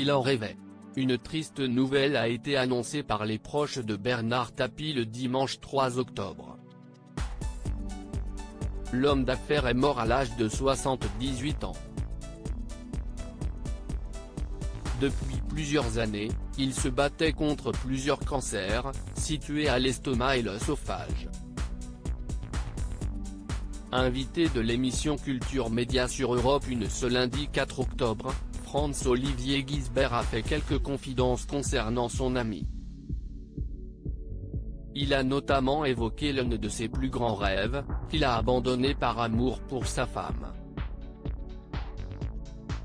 qu'il en rêvait. Une triste nouvelle a été annoncée par les proches de Bernard Tapie le dimanche 3 octobre. L'homme d'affaires est mort à l'âge de 78 ans. Depuis plusieurs années, il se battait contre plusieurs cancers, situés à l'estomac et l'œsophage. Invité de l'émission Culture Média sur Europe 1 ce lundi 4 octobre, Franz-Olivier Gisbert a fait quelques confidences concernant son ami. Il a notamment évoqué l'un de ses plus grands rêves, qu'il a abandonné par amour pour sa femme.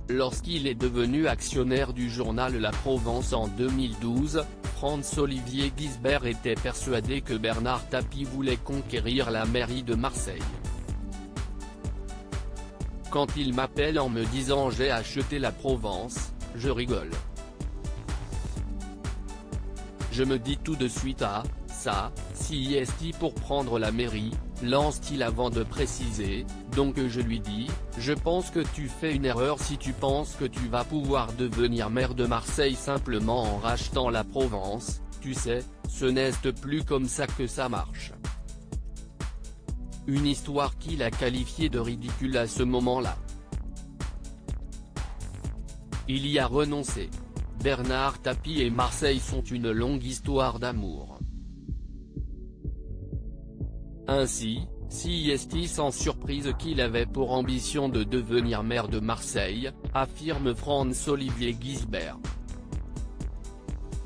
Lorsqu'il est devenu actionnaire du journal La Provence en 2012, Franz-Olivier Gisbert était persuadé que Bernard Tapie voulait conquérir la mairie de Marseille. Quand il m'appelle en me disant j'ai acheté la Provence, je rigole. Je me dis tout de suite ah, ça, si est-il pour prendre la mairie, lance-t-il avant de préciser, donc je lui dis, je pense que tu fais une erreur si tu penses que tu vas pouvoir devenir maire de Marseille simplement en rachetant la Provence, tu sais, ce n'est plus comme ça que ça marche. Une histoire qu'il a qualifiée de ridicule à ce moment-là. Il y a renoncé. Bernard Tapie et Marseille sont une longue histoire d'amour. Ainsi, si est sans surprise qu'il avait pour ambition de devenir maire de Marseille, affirme Franz-Olivier Gisbert.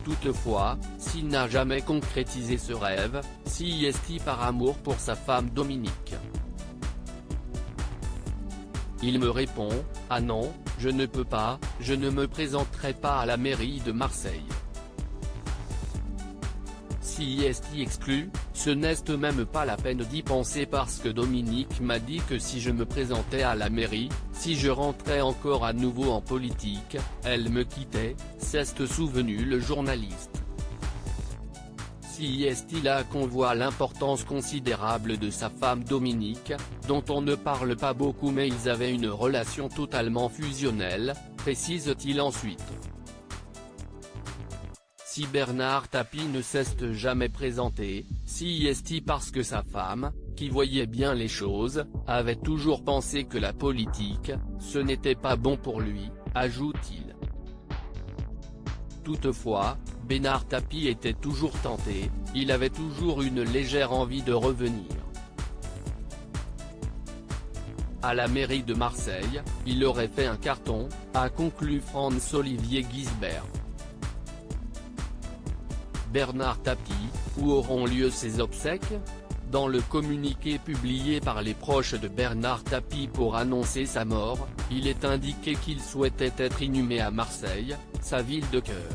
Toutefois, s'il n'a jamais concrétisé ce rêve, si est par amour pour sa femme Dominique. Il me répond, ah non, je ne peux pas, je ne me présenterai pas à la mairie de Marseille. Si est exclu, ce n'est même pas la peine d'y penser parce que Dominique m'a dit que si je me présentais à la mairie, si je rentrais encore à nouveau en politique, elle me quittait, s'est souvenu le journaliste. Si est là qu'on voit l'importance considérable de sa femme Dominique, dont on ne parle pas beaucoup mais ils avaient une relation totalement fusionnelle, précise-t-il ensuite. Si Bernard Tapie ne s'est jamais présenté, si est parce que sa femme, qui voyait bien les choses, avait toujours pensé que la politique, ce n'était pas bon pour lui, ajoute-t-il. Toutefois, Bernard Tapie était toujours tenté, il avait toujours une légère envie de revenir. À la mairie de Marseille, il aurait fait un carton, a conclu Franz-Olivier Gisbert. Bernard Tapie, où auront lieu ses obsèques? Dans le communiqué publié par les proches de Bernard Tapie pour annoncer sa mort, il est indiqué qu'il souhaitait être inhumé à Marseille, sa ville de cœur.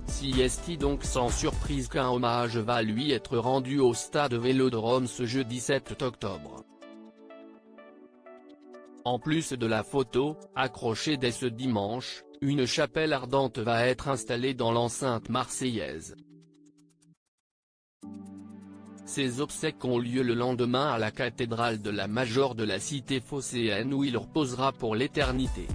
Si est donc sans surprise qu'un hommage va lui être rendu au stade Vélodrome ce jeudi 7 octobre. En plus de la photo, accrochée dès ce dimanche, une chapelle ardente va être installée dans l'enceinte marseillaise. Ces obsèques ont lieu le lendemain à la cathédrale de la Major de la cité phocéenne où il reposera pour l'éternité.